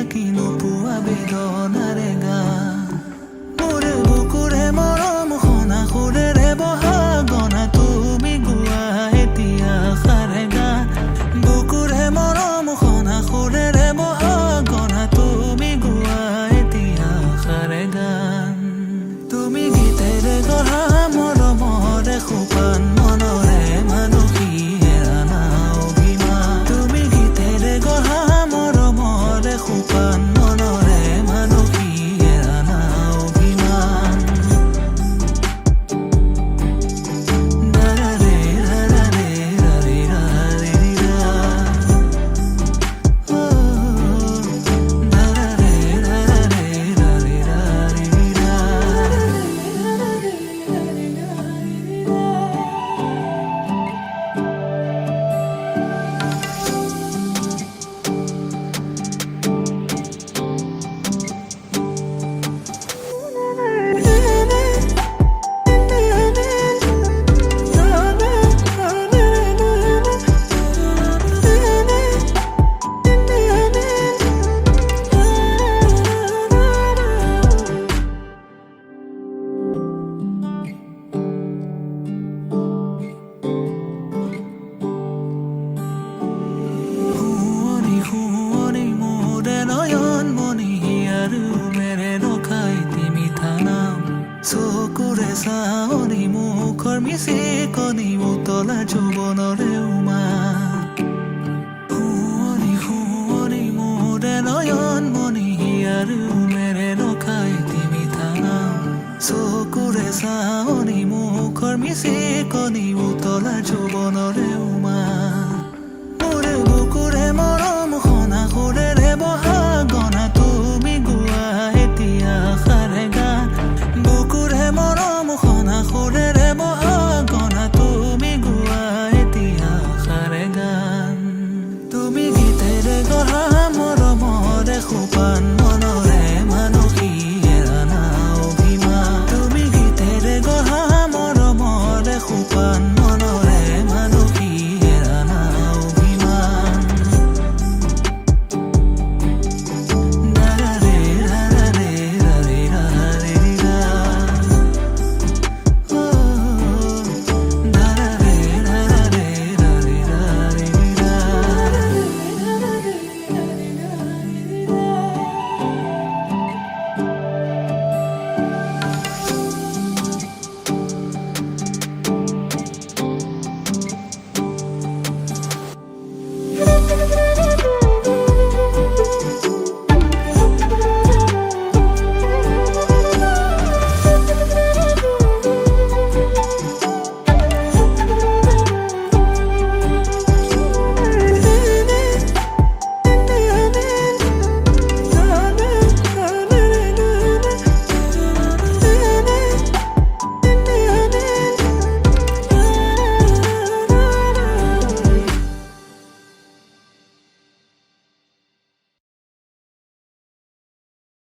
কি নোপোৱা বেদনাৰে গান মোৰে বুকুৰে মৰম শুনা সুৰেৰে বহা গনা তুমি গোৱা এতিয়া আশাৰে গান বুকুৰে মৰম শুনা সুৰেৰে বহা গনা তুমি গোৱা এতিয়া আশাৰে গান তুমি গীতেৰে গঢ়া মৰমৰে সোপান মনৰে মানসী হেৰানা অভিমান তুমি গীতেৰে গঢ়া মৰমৰে সোপান মনৰে মানসী হেৰানা অভিমান দাৰাৰে ৰাৰাৰে ৰাৰে ৰাৰে ৰা দাৰাৰে ৰাৰাৰে ৰাৰে ৰাৰে ৰা শুৱনি মোৰে নয়ন মণি আৰু মেৰে ৰখাই তিমি থানাম চকুৰে চাৱনি মুখৰ মিচিকনি উতলা যৌৱনৰে উমা শুৱনি মোৰে নয়ন মণি আৰু মেৰে ৰখাই তিমি থানাম চকুৰে চাৱনি মুখৰ মিচিকনি উতলা যৌৱনৰে উমা মোৰে বুকুৰে মৰম শুনা সুৰেৰে বহা গনা তুমি গোৱা এতিয়া আশাৰে গান বুকুৰে মৰম শুনা সুৰেৰে বহা গনা তুমি গোৱা এতিয়া আশাৰে গান তুমি গীতেৰে গঢ়া মৰমৰে সোপান মনৰে